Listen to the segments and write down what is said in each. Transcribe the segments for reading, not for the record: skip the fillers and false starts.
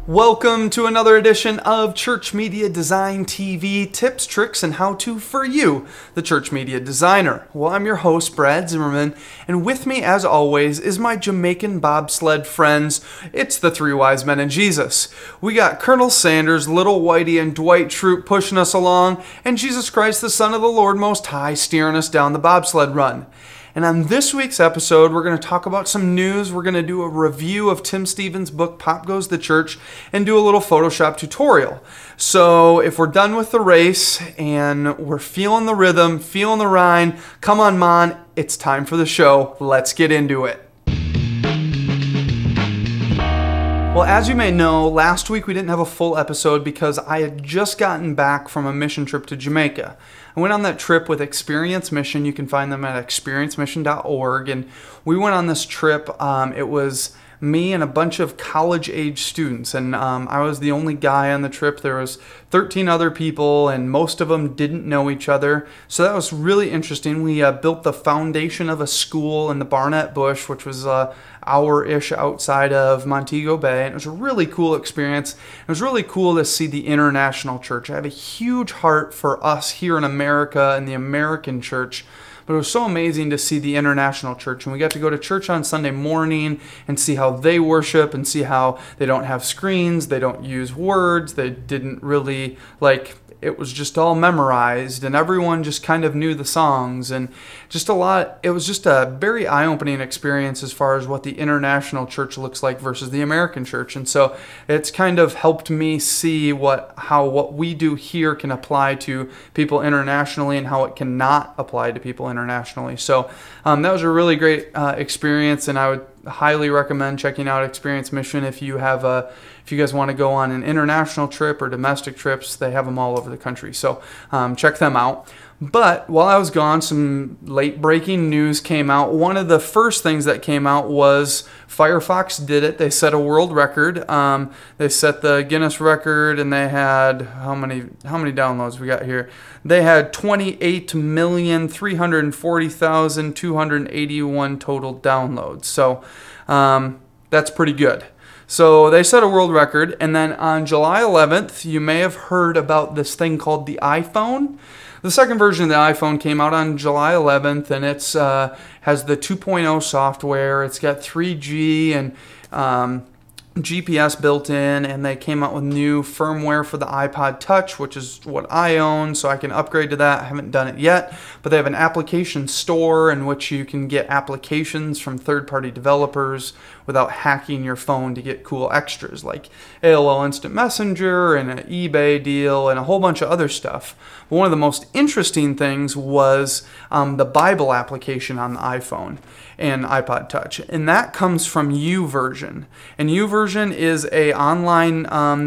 Welcome to another edition of Church Media Design TV, tips, tricks, and how-to for you, the church media designer. Well, I'm your host, Brad Zimmerman, and with me, as always, is my Jamaican bobsled friends. It's the three wise men and Jesus. We got Colonel Sanders, Little Whitey, and Dwight Schrute pushing us along, and Jesus Christ, the Son of the Lord Most High, steering us down the bobsled run. And on this week's episode, we're going to talk about some news. We're going to do a review of Tim Stevens' book, Pop Goes the Church, and do a little Photoshop tutorial. So if we're done with the race and we're feeling the rhythm, feeling the rhyme, come on, man, it's time for the show. Let's get into it. Well, as you may know, last week we didn't have a full episode because I had just gotten back from a mission trip to Jamaica. I went on that trip with Experience Mission. You can find them at experiencemission.org. And we went on this trip. It was me and a bunch of college-age students. And I was the only guy on the trip. There was 13 other people, and most of them didn't know each other. So that was really interesting. We built the foundation of a school in the Barnett Bush, which was hour-ish outside of Montego Bay, and it was a really cool experience. It was really cool to see the international church. I have a huge heart for us here in America and the American church, but it was so amazing to see the international church. And we got to go to church on Sunday morning and see how they worship and see how they don't have screens, they don't use words, they didn't really, it was just all memorized, and everyone just kind of knew the songs, and just a lot. It was just a very eye-opening experience as far as what the international church looks like versus the American church. And so it's kind of helped me see how what we do here can apply to people internationally and how it cannot apply to people internationally. So that was a really great experience, and I would highly recommend checking out Experience Mission if you guys want to go on an international trip or domestic trips. They have them all over the country, so check them out. But while I was gone, some late breaking news came out. One of the first things that came out was Firefox did it. They set a world record. They set the Guinness record, and they had how many downloads we got here? They had 28,340,281 total downloads. So that's pretty good. So they set a world record, and then on July 11th, you may have heard about this thing called the iPhone. The second version of the iPhone came out on July 11th, and it's has the 2.0 software. It's got 3G and GPS built in, and they came out with new firmware for the iPod Touch, which is what I own, so I can upgrade to that. I haven't done it yet, but they have an application store in which you can get applications from third-party developers without hacking your phone to get cool extras like AOL Instant Messenger and an eBay deal and a whole bunch of other stuff. But one of the most interesting things was the Bible application on the iPhone and iPod Touch, and that comes from YouVersion. And YouVersion is a online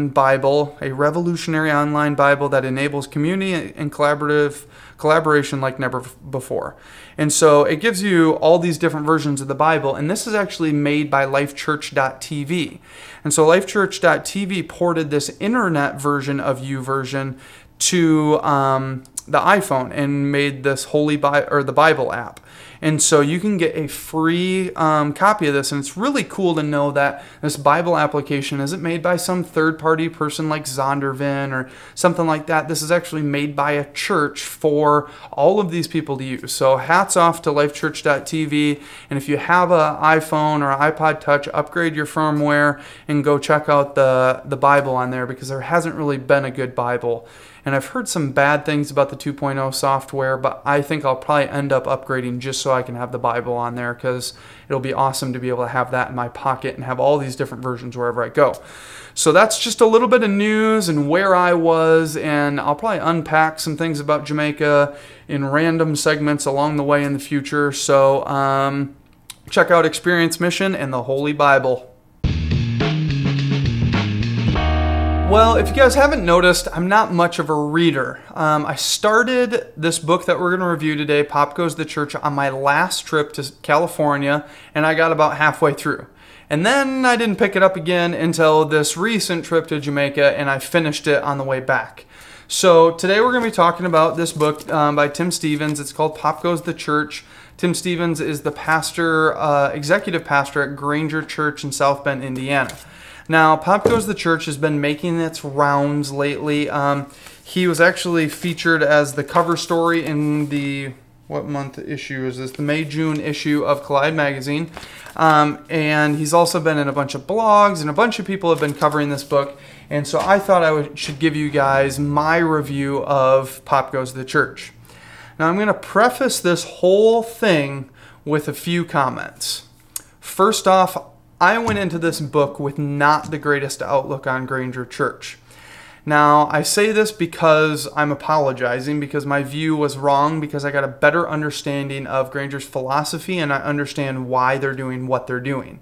Bible, a revolutionary online Bible that enables community and collaboration like never before. And so it gives you all these different versions of the Bible, and this is actually made by LifeChurch.tv. And so LifeChurch.tv ported this internet version of YouVersion to the iPhone and made this the Bible app. And so you can get a free copy of this, and it's really cool to know that this Bible application isn't made by some third-party person like Zondervan or something like that. This is actually made by a church for all of these people to use. So hats off to LifeChurch.tv, and if you have an iPhone or an iPod Touch, upgrade your firmware and go check out the Bible on there, because there hasn't really been a good Bible. And I've heard some bad things about the 2.0 software, but I think I'll probably end up upgrading just so I can have the Bible on there, because it'll be awesome to be able to have that in my pocket and have all these different versions wherever I go. So that's just a little bit of news and where I was, and I'll probably unpack some things about Jamaica in random segments along the way in the future. So check out Experience Mission and the Holy Bible. Well, if you guys haven't noticed, I'm not much of a reader. I started this book that we're going to review today, Pop Goes the Church, on my last trip to California, and I got about halfway through. And then I didn't pick it up again until this recent trip to Jamaica, and I finished it on the way back. So today we're going to be talking about this book by Tim Stevens. It's called Pop Goes the Church. Tim Stevens is the pastor, executive pastor at Granger Church in South Bend, Indiana. Now, Pop Goes the Church has been making its rounds lately. He was actually featured as the cover story in the, what month issue is this? The May-June issue of Collide magazine. And he's also been in a bunch of blogs, and a bunch of people have been covering this book. And so I thought I should give you guys my review of Pop Goes the Church. Now, I'm going to preface this whole thing with a few comments. First off, I went into this book with not the greatest outlook on Granger Church. Now, I say this because I'm apologizing, because my view was wrong, because I got a better understanding of Granger's philosophy and I understand why they're doing what they're doing.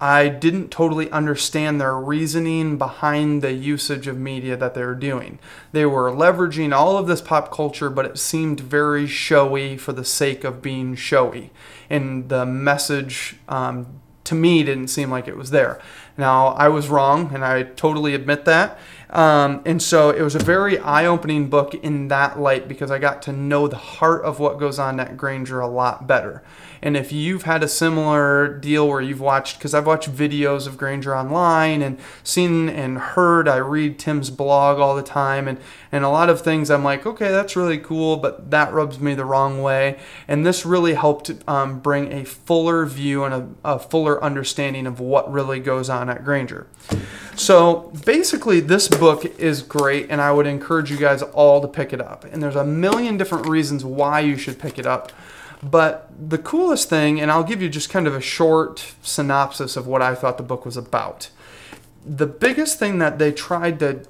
I didn't totally understand their reasoning behind the usage of media that they were doing. They were leveraging all of this pop culture, but it seemed very showy for the sake of being showy. And the message, to me, didn't seem like it was there. Now, I was wrong, and I totally admit that. And so it was a very eye-opening book in that light, because I got to know the heart of what goes on at Granger a lot better. And if you've had a similar deal where you've watched, because I've watched videos of Granger online and seen and heard, I read Tim's blog all the time, and a lot of things I'm like, okay, that's really cool, but that rubs me the wrong way. And this really helped bring a fuller view and a fuller understanding of what really goes on at Granger. So basically, this book is great, and I would encourage you guys all to pick it up. And there's a million different reasons why you should pick it up. But the coolest thing, and I'll give you just kind of a short synopsis of what I thought the book was about. The biggest thing that they tried to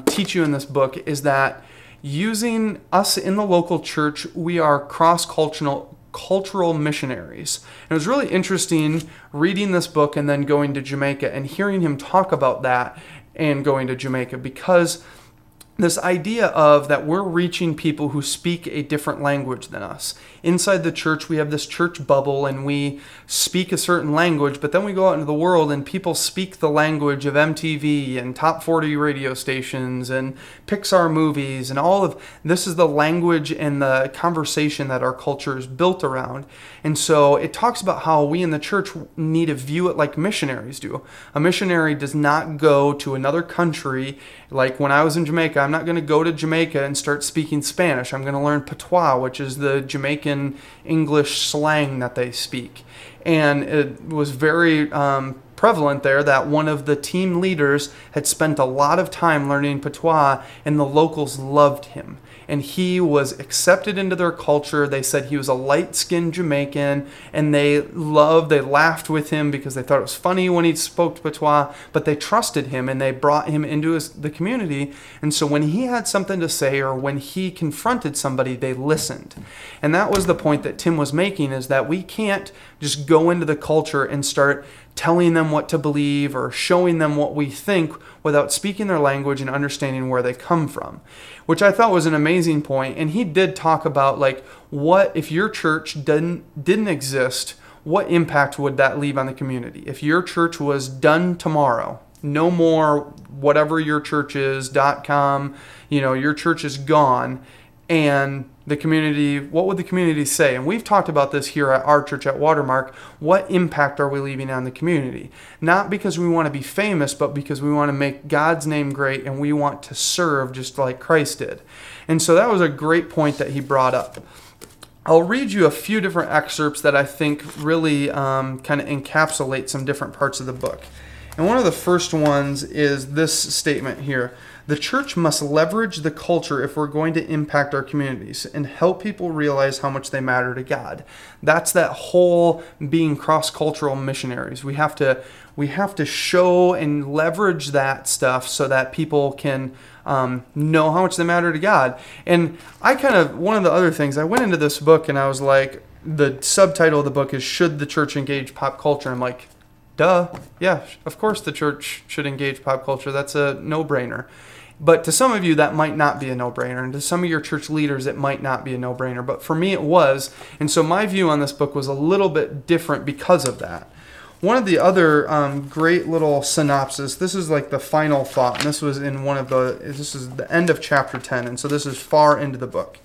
teach you in this book is that using us in the local church, we are cross-cultural missionaries. And it was really interesting reading this book and then going to Jamaica and hearing him talk about that and going to Jamaica, because this idea of that we're reaching people who speak a different language than us. Inside the church, we have this church bubble and we speak a certain language, but then we go out into the world and people speak the language of MTV and top 40 radio stations and Pixar movies, and all of this is the language and the conversation that our culture is built around. And so it talks about how we in the church need to view it like missionaries do. A missionary does not go to another country. Like when I was in Jamaica, I'm not going to go to Jamaica and start speaking Spanish. I'm going to learn patois, which is the Jamaican English slang that they speak. And it was very prevalent there that one of the team leaders had spent a lot of time learning patois, and the locals loved him. And he was accepted into their culture. They said he was a light-skinned Jamaican, and they laughed with him because they thought it was funny when he spoke patois, but they trusted him and they brought him into the community. And so when he had something to say or when he confronted somebody, they listened. And that was the point that Tim was making, is that we can't just go into the culture and start telling them what to believe or showing them what we think without speaking their language and understanding where they come from, which I thought was an amazing point. And he did talk about, like, what if your church didn't exist, what impact would that leave on the community? If your church was done tomorrow, no more whatever your church is, .com, your church is gone, and the community, what would the community say? And we've talked about this here at our church at Watermark. What impact are we leaving on the community? Not because we want to be famous, but because we want to make God's name great and we want to serve just like Christ did. And so that was a great point that he brought up. I'll read you a few different excerpts that I think really kind of encapsulate some different parts of the book. And one of the first ones is this statement here. The church must leverage the culture if we're going to impact our communities and help people realize how much they matter to God. That's that whole being cross-cultural missionaries. We have to show and leverage that stuff so that people can know how much they matter to God. And one of the other things, I went into this book and I was like, the subtitle of the book is Should the Church Engage Pop Culture? I'm like, duh, yeah, of course the church should engage pop culture. That's a no-brainer. But to some of you, that might not be a no-brainer. And to some of your church leaders, it might not be a no-brainer. But for me, it was. And so my view on this book was a little bit different because of that. One of the other great little synopsis, this is like the final thought. And this was in this is the end of chapter 10. And so this is far into the book.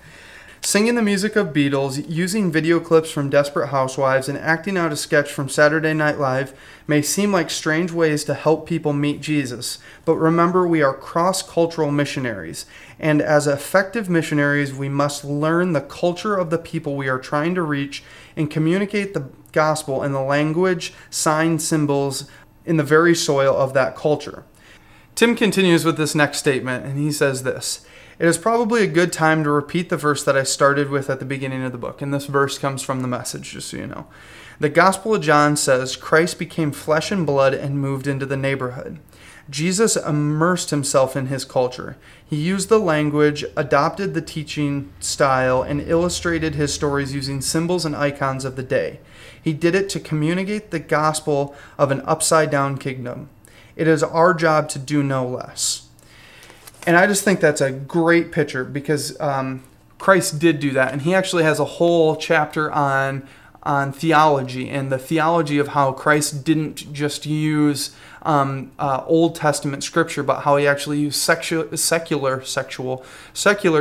Singing the music of Beatles, using video clips from Desperate Housewives, and acting out a sketch from Saturday Night Live may seem like strange ways to help people meet Jesus. But remember, we are cross-cultural missionaries. And as effective missionaries, we must learn the culture of the people we are trying to reach and communicate the gospel in the language, signs, symbols, in the very soil of that culture. Tim continues with this next statement, and he says this: "It is probably a good time to repeat the verse that I started with at the beginning of the book." And this verse comes from the Message, just so you know. The Gospel of John says, "Christ became flesh and blood and moved into the neighborhood." Jesus immersed himself in his culture. He used the language, adopted the teaching style, and illustrated his stories using symbols and icons of the day. He did it to communicate the gospel of an upside-down kingdom. It is our job to do no less. And I just think that's a great picture, because Christ did do that. And he actually has a whole chapter on theology, and the theology of how Christ didn't just use Old Testament scripture, but how he actually used secular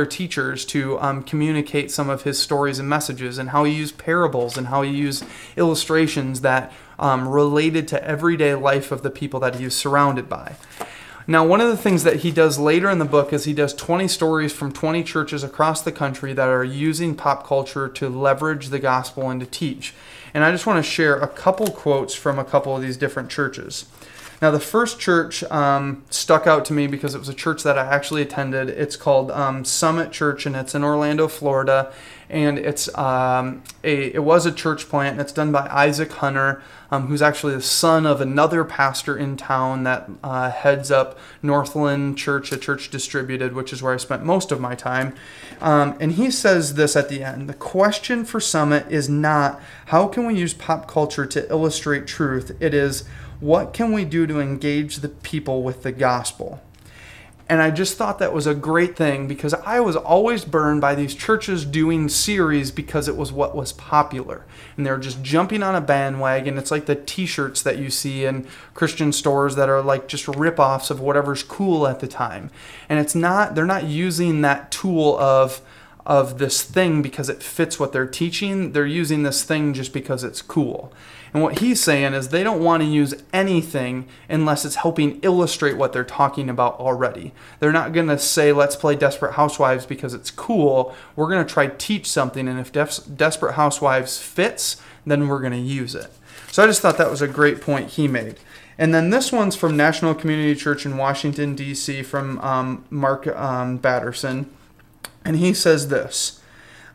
teachers to communicate some of his stories and messages, and how he used parables, and how he used illustrations that related to everyday life of the people that he was surrounded by. Now, one of the things that he does later in the book is he does 20 stories from 20 churches across the country that are using pop culture to leverage the gospel and to teach. And I just want to share a couple quotes from a couple of these different churches. Now, the first church stuck out to me because it was a church that I actually attended. It's called Summit Church, and it's in Orlando, Florida. And it was a church plant, and it's done by Isaac Hunter, who's actually the son of another pastor in town that heads up Northland Church, a church distributed, which is where I spent most of my time. And he says this at the end: "The question for Summit is not how can we use pop culture to illustrate truth. It is, what can we do to engage the people with the gospel?" And I just thought that was a great thing, because I was always burned by these churches doing series because it was what was popular. And they're just jumping on a bandwagon. It's like the t-shirts that you see in Christian stores that are like just rip-offs of whatever's cool at the time. And they're not using that tool of this thing because it fits what they're teaching. They're using this thing just because it's cool. And what he's saying is they don't want to use anything unless it's helping illustrate what they're talking about already. They're not going to say, let's play Desperate Housewives because it's cool. We're going to try to teach something, and if Desperate Housewives fits, then we're going to use it. So I just thought that was a great point he made. And then this one's from National Community Church in Washington, D.C., from Mark Batterson. And he says this: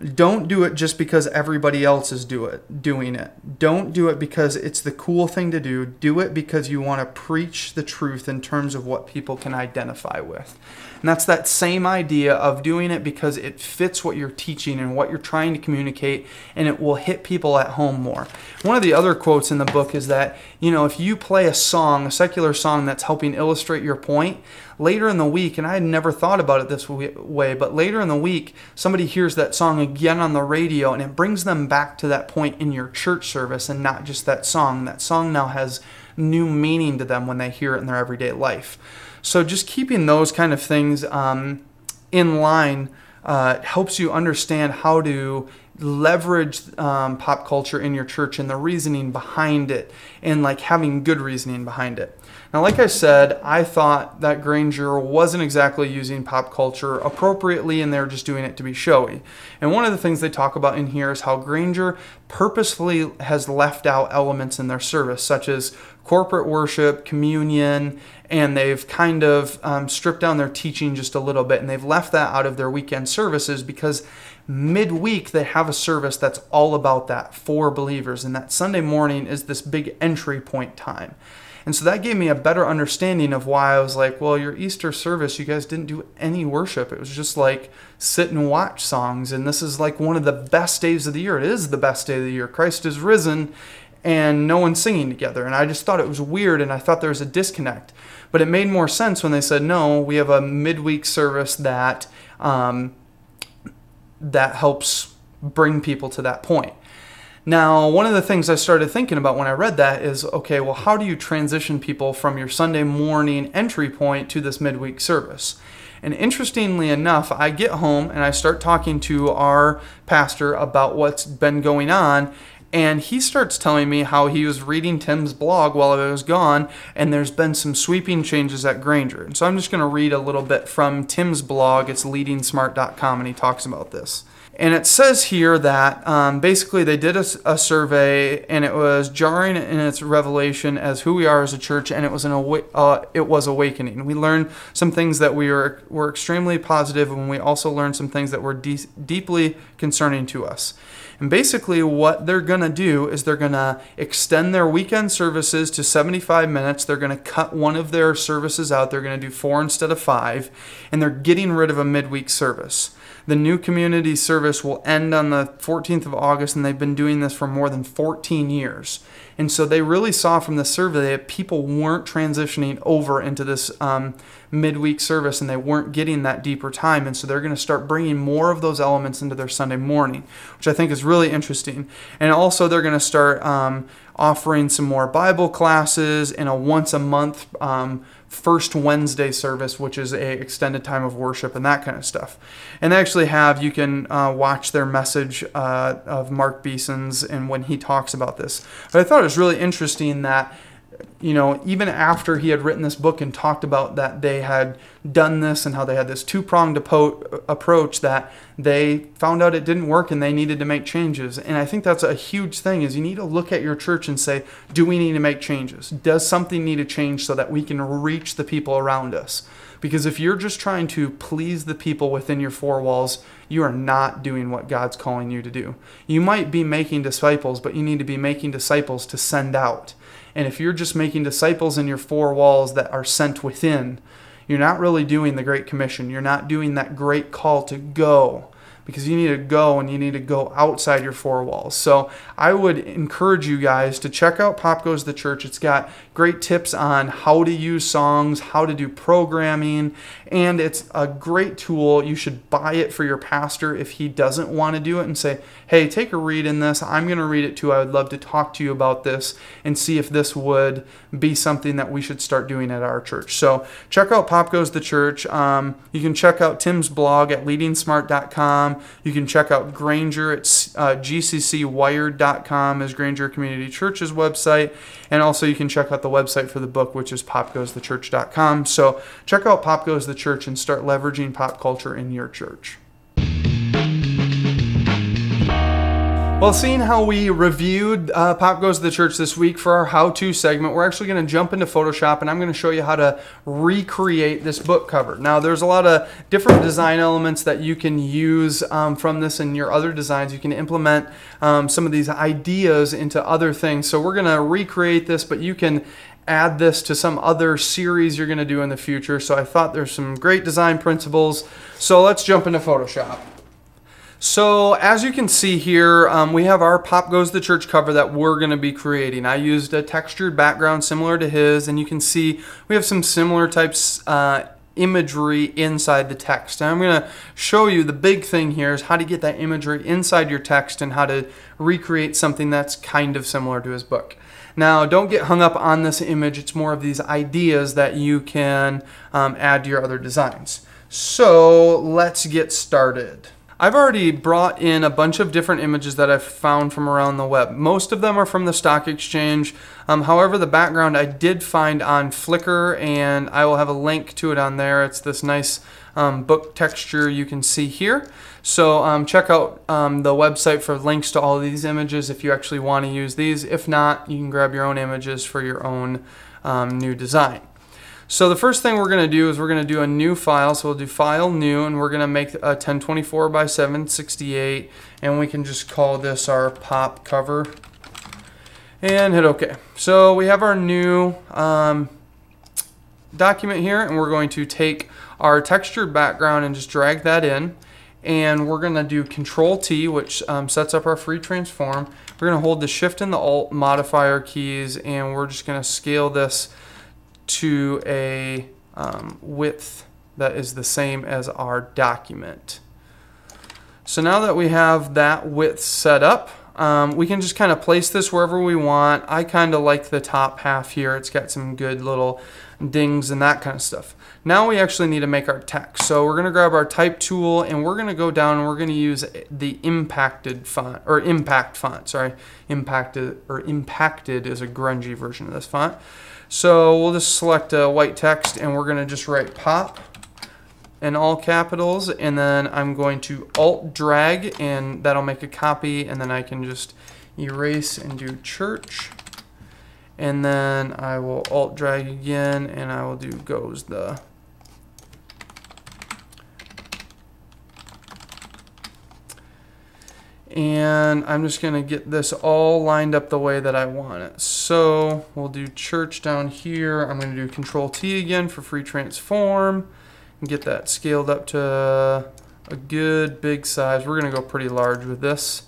"Don't do it just because everybody else is doing it. Don't do it because it's the cool thing to do. Do it because you want to preach the truth in terms of what people can identify with." And that's that same idea of doing it because it fits what you're teaching and what you're trying to communicate, and it will hit people at home more. One of the other quotes in the book is that, if you play a song, a secular song that's helping illustrate your point, later in the week, and I had never thought about it this way, but later in the week, somebody hears that song again on the radio, and it brings them back to that point in your church service, and not just that song. That song now has new meaning to them when they hear it in their everyday life. So just keeping those kind of things in line helps you understand how to leverage pop culture in your church and the reasoning behind it, and like having good reasoning behind it. Now, like I said, I thought that Granger wasn't exactly using pop culture appropriately, and they're just doing it to be showy. And one of the things they talk about in here is how Granger purposefully has left out elements in their service, such as corporate worship, communion, and they've kind of stripped down their teaching just a little bit, and they've left that out of their weekend services because midweek they have a service that's all about that for believers, and that Sunday morning is this big entry point time. And so that gave me a better understanding of why I was like, well, your Easter service, you guys didn't do any worship. It was just like sit and watch songs, and this is like one of the best days of the year. It is the best day of the year. Christ is risen, and no one's singing together. And I just thought it was weird, and I thought there was a disconnect. But it made more sense when they said, no, we have a midweek service that helps bring people to that point. Now, one of the things I started thinking about when I read that is, okay, well, how do you transition people from your Sunday morning entry point to this midweek service? And interestingly enough, I get home and I start talking to our pastor about what's been going on, and he starts telling me how he was reading Tim's blog while I was gone, and there's been some sweeping changes at Granger. And so I'm just going to read a little bit from Tim's blog. It's leadingsmart.com, and he talks about this. And it says here that basically they did a survey, and it was jarring in its revelation as who we are as a church, and it was awakening. We learned some things that were extremely positive, and we also learned some things that were deeply concerning to us. And basically what they're going to do is they're going to extend their weekend services to 75 minutes. They're going to cut one of their services out. They're going to do 4 instead of 5. And they're getting rid of a midweek service. The new community service will end on the 14th of August, and they've been doing this for more than 14 years. And so they really saw from the survey that people weren't transitioning over into this midweek service, and they weren't getting that deeper time. And so they're going to start bringing more of those elements into their Sunday morning, which I think is really interesting. And also they're going to start offering some more Bible classes and a once a month first Wednesday service, which is a extended time of worship and that kind of stuff. And they actually you can watch their message of Mark Beeson's and when he talks about this. But I thought it was really interesting that, you know, even after he had written this book and talked about that they had done this and how they had this two-pronged approach, that they found out it didn't work and they needed to make changes. And I think that's a huge thing, is you need to look at your church and say, do we need to make changes? Does something need to change so that we can reach the people around us? Because if you're just trying to please the people within your 4 walls, you are not doing what God's calling you to do. You might be making disciples, but you need to be making disciples to send out. And if you're just making disciples in your 4 walls that are sent within, you're not really doing the Great Commission. You're not doing that great call to go, because you need to go, and you need to go outside your 4 walls. So I would encourage you guys to check out Pop Goes the Church. It's got great tips on how to use songs, how to do programming, and it's a great tool. You should buy it for your pastor if he doesn't want to do it, and say, hey, take a read in this. I'm going to read it too. I would love to talk to you about this and see if this would be something that we should start doing at our church. So check out Pop Goes the Church. You can check out Tim's blog at leadingsmart.com. You can check out Granger. It's gccwired.com is Granger Community Church's website. And also you can check out the website for the book, which is popgoesthechurch.com. So check out Pop Goes the Church and start leveraging pop culture in your church. Well, seeing how we reviewed Pop Goes the Church this week for our how-to segment, we're actually going to jump into Photoshop, and I'm going to show you how to recreate this book cover. Now, there's a lot of different design elements that you can use from this in your other designs. You can implement some of these ideas into other things. So we're going to recreate this, but you can add this to some other series you're going to do in the future. So I thought there's some great design principles. So let's jump into Photoshop. So as you can see here, we have our Pop Goes the Church cover that we're going to be creating. I used a textured background similar to his, and you can see we have some similar types imagery inside the text. And I'm going to show you the big thing here is how to get that imagery inside your text and how to recreate something that's kind of similar to his book. Now, don't get hung up on this image. It's more of these ideas that you can add to your other designs. So let's get started. I've already brought in a bunch of different images that I've found from around the web. Most of them are from the stock exchange. However, the background I did find on Flickr, and I will have a link to it on there. It's this nice book texture you can see here. So check out the website for links to all of these images if you actually want to use these. If not, you can grab your own images for your own new design. So the first thing we're going to do is we're going to do a new file. So we'll do File, New, and we're going to make a 1024 by 768, and we can just call this our pop cover and hit OK. So we have our new document here, and we're going to take our textured background and just drag that in, and we're going to do Control-T, which sets up our free transform. We're going to hold the Shift and the Alt modifier keys, and we're just going to scale this to a width that is the same as our document. So now that we have that width set up, we can just kind of place this wherever we want. I kind of like the top half here. It's got some good little dings and that kind of stuff. Now we actually need to make our text. So we're going to grab our type tool and we're going to go down and we're going to use the impacted font, or impact font, sorry. Impacted is a grungy version of this font. So we'll just select white text and we're going to just write pop in all capitals, and then I'm going to alt drag and that'll make a copy, and then I can just erase and do church. And then I will alt drag again and I will do goes the. And I'm just going to get this all lined up the way that I want it. So we'll do church down here. I'm going to do Control T again for free transform and get that scaled up to a good big size. We're going to go pretty large with this.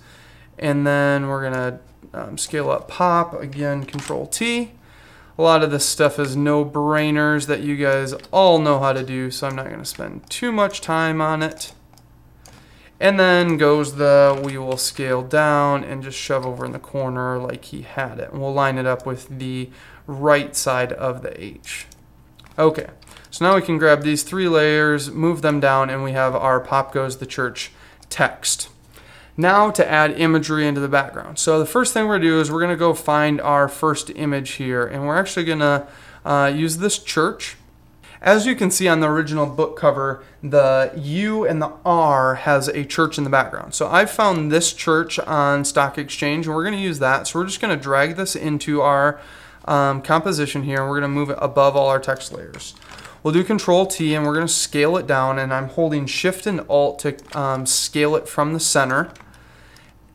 And then we're going to scale up pop, again Control T. A lot of this stuff is no-brainers that you guys all know how to do, so I'm not going to spend too much time on it. And then goes the, we will scale down and just shove over in the corner like he had it. And we'll line it up with the right side of the H. Okay, so now we can grab these 3 layers, move them down, and we have our Pop Goes the Church text. Now to add imagery into the background. So the first thing we're going to do is we're going to go find our first image here, and we're actually going to use this church. As you can see on the original book cover, the U and the R has a church in the background. So I found this church on Stock Exchange, and we're going to use that. So we're just going to drag this into our composition here, and we're going to move it above all our text layers. We'll do Control T, and we're going to scale it down, and I'm holding Shift and Alt to scale it from the center.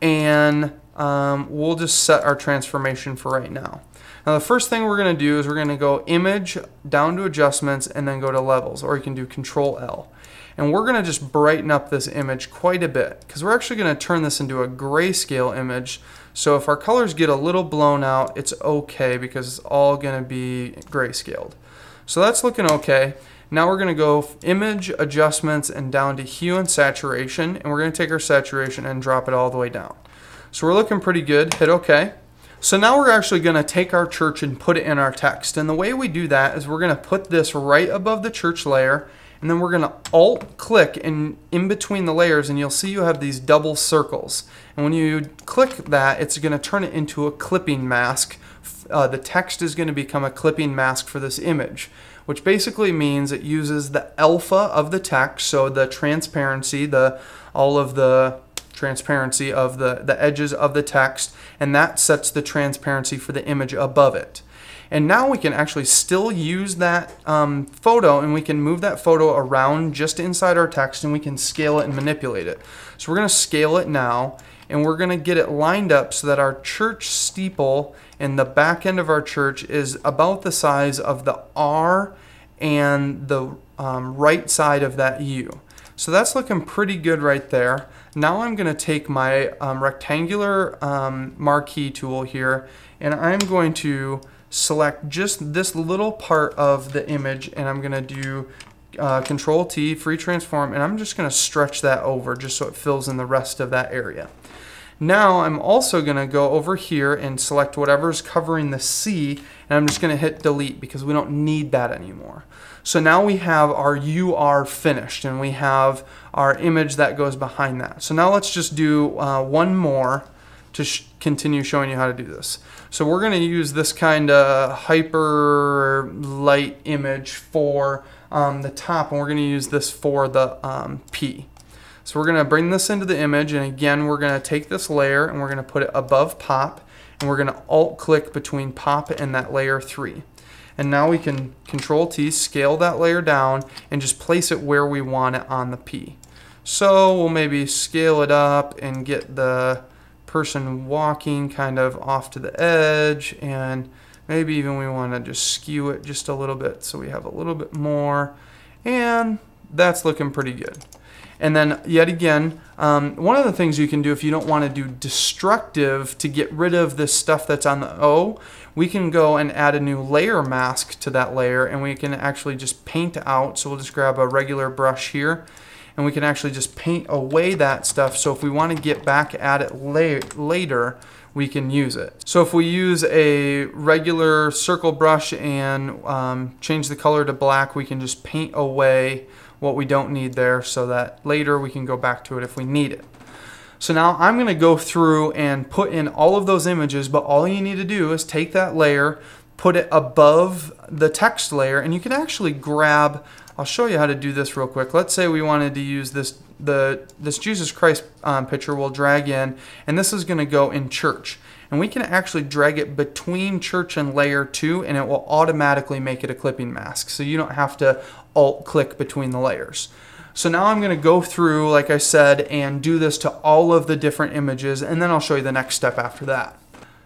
And we'll just set our transformation for right now. Now the first thing we're going to do is we're going to go Image, down to Adjustments, and then go to Levels, or you can do Control L. And we're going to just brighten up this image quite a bit, because we're actually going to turn this into a grayscale image. So if our colors get a little blown out, it's okay, because it's all going to be grayscaled. So that's looking okay. Now we're going to go Image, Adjustments, and down to Hue and Saturation, and we're going to take our saturation and drop it all the way down. So we're looking pretty good. Hit OK. So now we're actually going to take our church and put it in our text. And the way we do that is we're going to put this right above the church layer, and then we're going to Alt-click in between the layers, and you'll see you have these double circles. And when you click that, it's going to turn it into a clipping mask. The text is going to become a clipping mask for this image, which basically means it uses the alpha of the text, so the transparency, all of the transparency of the edges of the text, and that sets the transparency for the image above it. And now we can actually still use that photo, and we can move that photo around just inside our text, and we can scale it and manipulate it. So we're going to scale it now, and we're going to get it lined up so that our church steeple in the back end of our church is about the size of the R and the right side of that U. So that's looking pretty good right there. Now I'm going to take my rectangular marquee tool here, and I'm going to select just this little part of the image, and I'm going to do Control T, free transform, and I'm just going to stretch that over just so it fills in the rest of that area. Now I'm also going to go over here and select whatever's covering the C, and I'm just going to hit delete because we don't need that anymore. So now we have our UR finished, and we have our image that goes behind that. So now let's just do one more to continue showing you how to do this. So we're going to use this kind of hyper light image for the top, and we're going to use this for the P. So we're going to bring this into the image, and again we're going to take this layer and we're going to put it above pop, and we're going to alt click between pop and that layer 3. And now we can Control T, scale that layer down, and just place it where we want it on the P. So we'll maybe scale it up and get the person walking kind of off to the edge, and maybe even we want to just skew it just a little bit so we have a little bit more, and that's looking pretty good. And then yet again, one of the things you can do if you don't want to do destructive to get rid of this stuff that's on the O, we can go and add a new layer mask to that layer, and we can actually just paint out. So we'll just grab a regular brush here, and we can actually just paint away that stuff. So if we want to get back at it later, we can use it. So if we use a regular circle brush and change the color to black, we can just paint away what we don't need there so that later we can go back to it if we need it. So now I'm going to go through and put in all of those images, but all you need to do is take that layer, put it above the text layer, and you can actually grab, I'll show you how to do this real quick. Let's say we wanted to use this Jesus Christ picture. We'll drag in, and this is going to go in church. And we can actually drag it between church and layer 2, and it will automatically make it a clipping mask. So you don't have to alt-click between the layers. So now I'm going to go through, like I said, and do this to all of the different images, and then I'll show you the next step after that.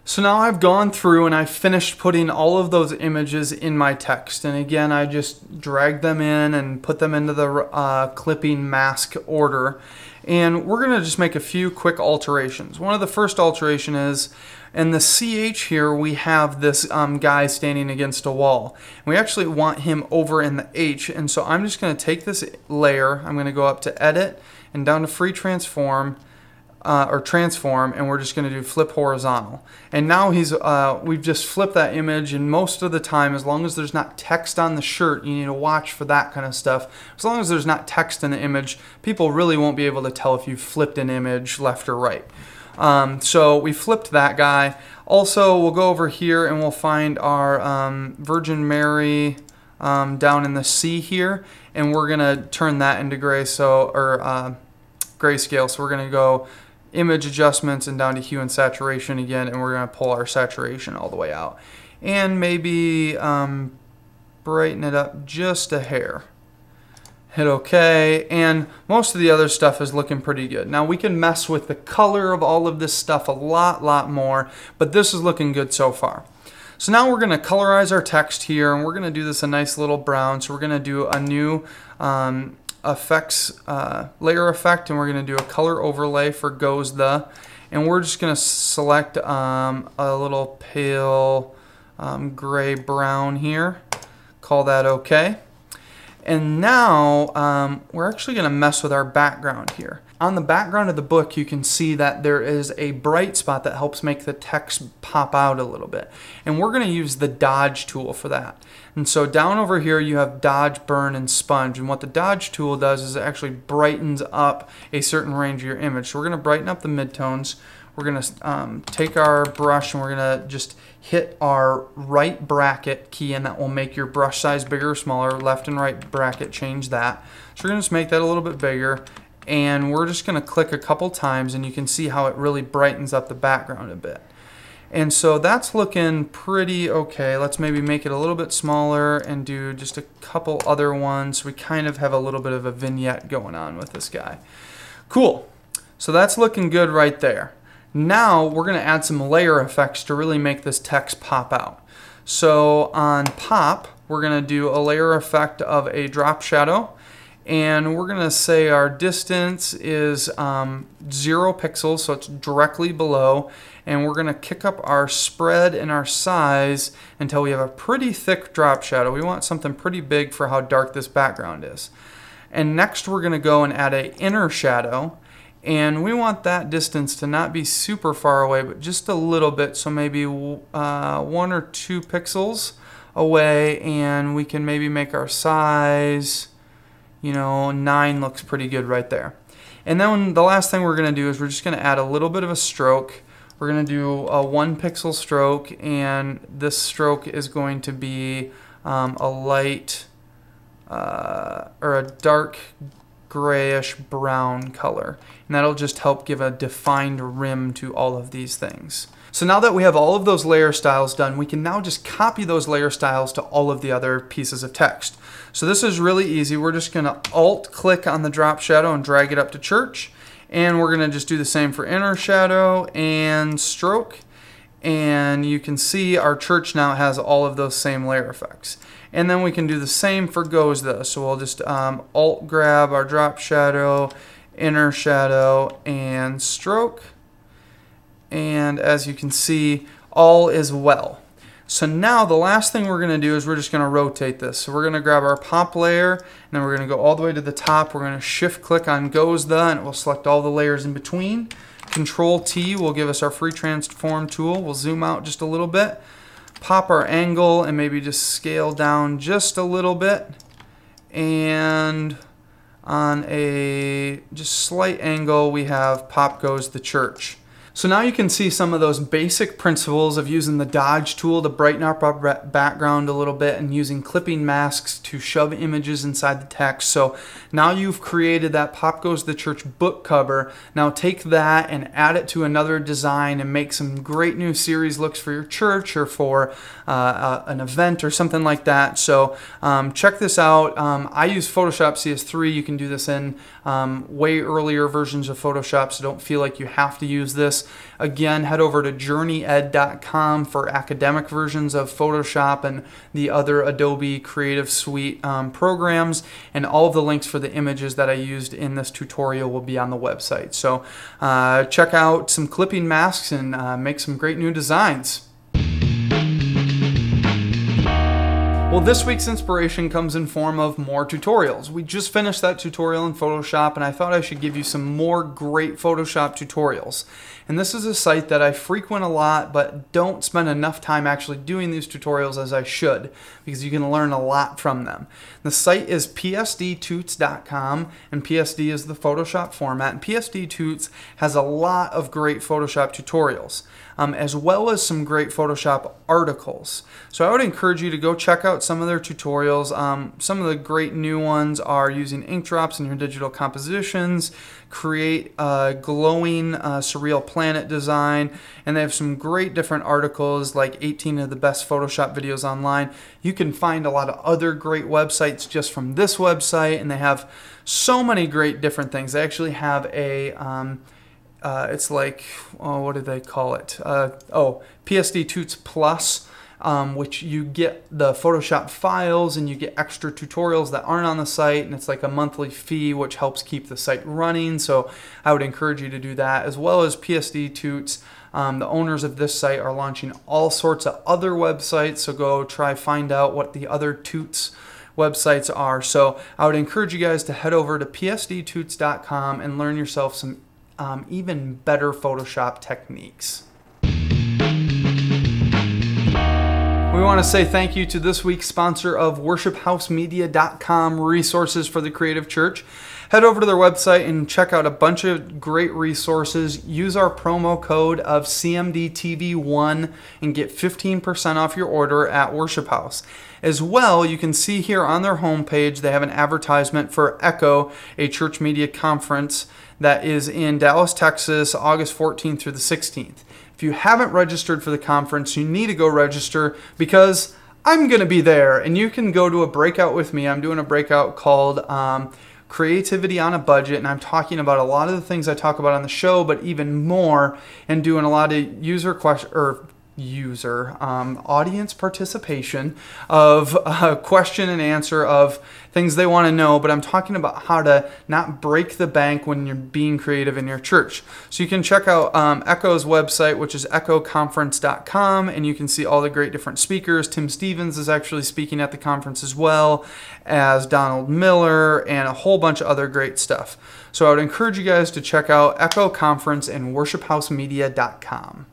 So now I've gone through and I've finished putting all of those images in my text. And again, I just drag them in and put them into the clipping mask order. And we're going to just make a few quick alterations. One of the first alteration is, in the CH here, we have this guy standing against a wall. We actually want him over in the H, and so I'm just going to take this layer, I'm going to go up to Edit and down to Free Transform, or Transform, and we're just going to do Flip Horizontal. And now we've just flipped that image, and most of the time, as long as there's not text on the shirt, you need to watch for that kind of stuff. As long as there's not text in the image, people really won't be able to tell if you flipped an image left or right. So we flipped that guy. Also, we'll go over here and we'll find our Virgin Mary down in the C here, and we're going to turn that into grayscale. So we're going to go Image Adjustments and down to Hue and Saturation again, and we're going to pull our saturation all the way out. And maybe brighten it up just a hair. Hit OK, and most of the other stuff is looking pretty good. Now we can mess with the color of all of this stuff a lot more, but this is looking good so far. So now we're going to colorize our text here, and we're going to do this a nice little brown. So we're going to do a new effects layer effect, and we're going to do a color overlay for Goes The, and we're just going to select a little pale gray brown here. Call that OK. And now we're actually going to mess with our background here. On the background of the book, you can see that there is a bright spot that helps make the text pop out a little bit. And we're going to use the Dodge tool for that. And so down over here, you have Dodge, Burn, and Sponge. And what the Dodge tool does is it actually brightens up a certain range of your image. So we're going to brighten up the midtones. We're going to take our brush and we're going to just hit our right bracket key, and that will make your brush size bigger or smaller. Left and right bracket, change that. So we're going to just make that a little bit bigger, and we're just going to click a couple times, and you can see how it really brightens up the background a bit. And so that's looking pretty okay. Let's maybe make it a little bit smaller and do just a couple other ones. So we kind of have a little bit of a vignette going on with this guy. Cool. So that's looking good right there. Now we're going to add some layer effects to really make this text pop out. So on Pop, we're going to do a layer effect of a drop shadow, and we're going to say our distance is 0 pixels, so it's directly below, and we're going to kick up our spread and our size until we have a pretty thick drop shadow. We want something pretty big for how dark this background is. And next we're going to go and add an inner shadow. And we want that distance to not be super far away, but just a little bit, so maybe 1 or 2 pixels away, and we can maybe make our size, 9 looks pretty good right there. And then the last thing we're going to do is we're just going to add a little bit of a stroke. We're going to do a 1 pixel stroke, and this stroke is going to be a light or a dark grayish brown color, and that'll just help give a defined rim to all of these things. So now that we have all of those layer styles done, we can now just copy those layer styles to all of the other pieces of text. So this is really easy. We're just going to alt click on the drop shadow and drag it up to church, and we're going to just do the same for inner shadow and stroke, and you can see our church now has all of those same layer effects. And then we can do the same for Goes The. So we'll just alt grab our drop shadow, inner shadow, and stroke. And as you can see, all is well. So now the last thing we're going to do is we're just going to rotate this. So we're going to grab our pop layer, and then we're going to go all the way to the top. We're going to shift click on Goes The, and it will select all the layers in between. Control T will give us our free transform tool. We'll zoom out just a little bit, pop our angle, and maybe just scale down just a little bit. And on a just slight angle, we have pop goes the church. So now you can see some of those basic principles of using the dodge tool to brighten up our background a little bit and using clipping masks to shove images inside the text. So now you've created that Pop Goes the Church book cover. Now take that and add it to another design and make some great new series looks for your church or for an event or something like that. So check this out. I use Photoshop CS3. You can do this in way earlier versions of Photoshop, so don't feel like you have to use this. Again, head over to JourneyEd.com for academic versions of Photoshop and the other Adobe Creative Suite programs, and all of the links for the images that I used in this tutorial will be on the website. So check out some clipping masks and make some great new designs. Well, this week's inspiration comes in form of more tutorials. We just finished that tutorial in Photoshop, and I thought I should give you some more great Photoshop tutorials. And this is a site that I frequent a lot, but don't spend enough time actually doing these tutorials as I should, because you can learn a lot from them. The site is psdtoots.com, and PSD is the Photoshop format, and PSD Toots has a lot of great Photoshop tutorials, as well as some great Photoshop articles. So I would encourage you to go check out some of their tutorials. Some of the great new ones are using ink drops in your digital compositions, create a glowing surreal planet design, and they have some great different articles like 18 of the best Photoshop videos online. You can find a lot of other great websites just from this website, and they have so many great different things. They actually have a it's like, oh, what do they call it? PSD Toots Plus, which you get the Photoshop files and you get extra tutorials that aren't on the site, and it's like a monthly fee which helps keep the site running. So I would encourage you to do that, as well as PSD Toots. The owners of this site are launching all sorts of other websites, so go find out what the other Toots websites are. So I would encourage you guys to head over to psdtoots.com and learn yourself some even better Photoshop techniques. We want to say thank you to this week's sponsor of WorshipHouseMedia.com, resources for the creative church. Head over to their website and check out a bunch of great resources. Use our promo code of CMDTV1 and get 15% off your order at Worship House. As well, you can see here on their homepage, they have an advertisement for Echo, a church media conference that is in Dallas, Texas, August 14th through the 16th. If you haven't registered for the conference, you need to go register, because I'm going to be there, and you can go to a breakout with me. I'm doing a breakout called Creativity on a Budget, and I'm talking about a lot of the things I talk about on the show, but even more, and doing a lot of audience participation of question and answer of things they want to know, but I'm talking about how to not break the bank when you're being creative in your church. So you can check out Echo's website, which is echoconference.com, and you can see all the great different speakers. Tim Stevens is actually speaking at the conference, as well as Donald Miller and a whole bunch of other great stuff. So I would encourage you guys to check out Echo Conference and WorshipHouseMedia.com.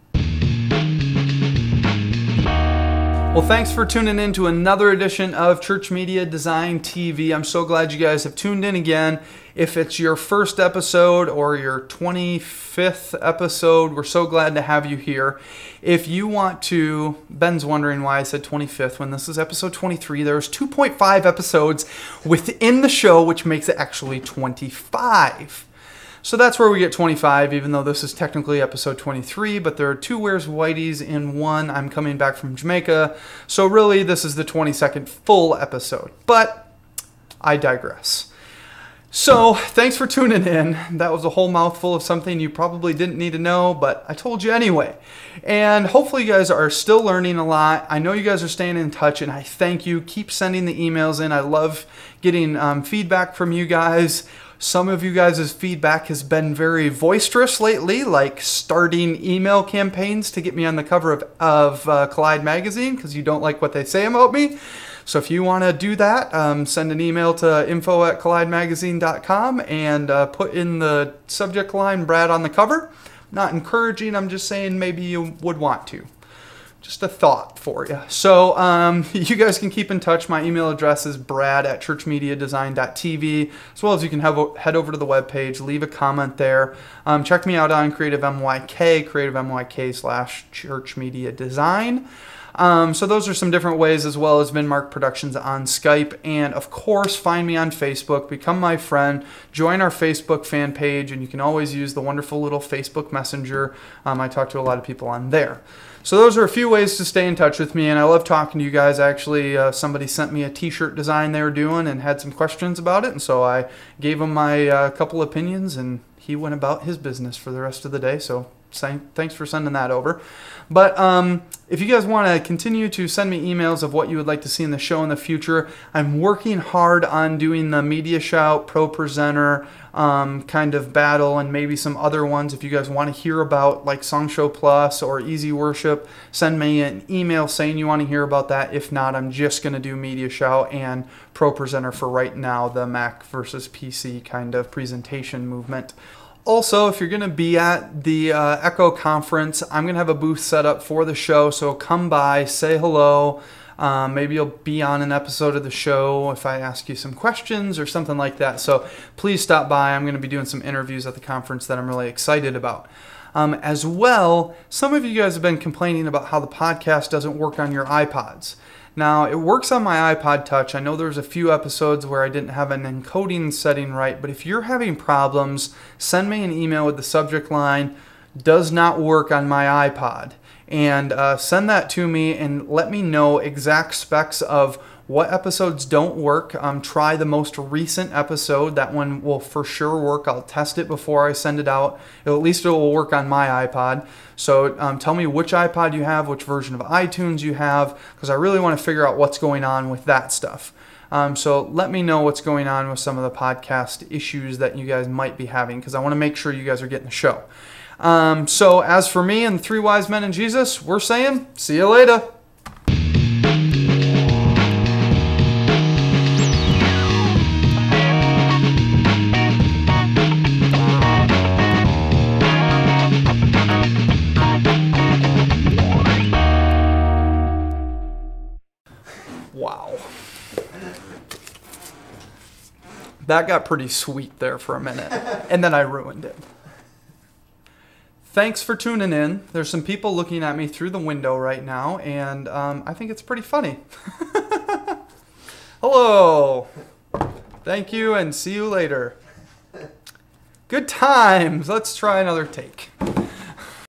Well, thanks for tuning in to another edition of Church Media Design TV. I'm so glad you guys have tuned in again. If it's your first episode or your 25th episode, we're so glad to have you here. If you want to, Ben's wondering why I said 25th when this is episode 23. There's 2.5 episodes within the show, which makes it actually 25. So that's where we get 25, even though this is technically episode 23, but there are 2 Where's Whitey's in one. I'm coming back from Jamaica, so really this is the 22nd full episode, but I digress. So thanks for tuning in. That was a whole mouthful of something you probably didn't need to know, but I told you anyway. And hopefully you guys are still learning a lot. I know you guys are staying in touch, and I thank you. Keep sending the emails in. I love getting feedback from you guys. Some of you guys' feedback has been very boisterous lately, like starting email campaigns to get me on the cover of Collide Magazine because you don't like what they say about me. So if you want to do that, send an email to info@collidemagazine.com and put in the subject line Brad on the cover. not encouraging. I'm just saying maybe you would want to. Just a thought for you. So you guys can keep in touch. My email address is brad@ChurchMediaDesign.tv, as well as you can head over to the webpage, leave a comment there. Check me out on CreativeMYK, CreativeMYK/ChurchMediaDesign. So those are some different ways, as well as Vinmark Productions on Skype. And of course, find me on Facebook, become my friend, join our Facebook fan page, and you can always use the wonderful little Facebook Messenger. I talk to a lot of people on there. So those are a few ways to stay in touch with me, and I love talking to you guys. Actually, somebody sent me a t-shirt design they were doing and had some questions about it, and so I gave him my couple opinions, and he went about his business for the rest of the day. So thanks for sending that over. But if you guys want to continue to send me emails of what you would like to see in the show in the future, I'm working hard on doing the Media Shout, Pro Presenter kind of battle, and maybe some other ones. If you guys want to hear about like Song Show Plus or Easy Worship, send me an email saying you want to hear about that. If not, I'm just going to do Media Shout and Pro Presenter for right now, the Mac versus PC kind of presentation movement. Also, if you're going to be at the Echo Conference, I'm going to have a booth set up for the show, so come by, say hello. Maybe you'll be on an episode of the show if I ask you some questions or something like that. So please stop by. I'm going to be doing some interviews at the conference that I'm really excited about. As well, some of you guys have been complaining about how the podcast doesn't work on your iPods. Now, it works on my iPod Touch. I know there's a few episodes where I didn't have an encoding setting right, but if you're having problems, send me an email with the subject line, "does not work on my iPod." And send that to me and let me know exact specs of what episodes don't work. Try the most recent episode. That one will for sure work. I'll test it before I send it out. At least it will work on my iPod. So tell me which iPod you have, which version of iTunes you have, because I really want to figure out what's going on with that stuff. So let me know what's going on with some of the podcast issues that you guys might be having, because I want to make sure you guys are getting the show. So as for me and the three wise men and Jesus, we're saying, see you later. Wow. That got pretty sweet there for a minute, and then I ruined it. Thanks for tuning in. There's some people looking at me through the window right now, and I think it's pretty funny. Hello. Thank you, and see you later. Good times. Let's try another take.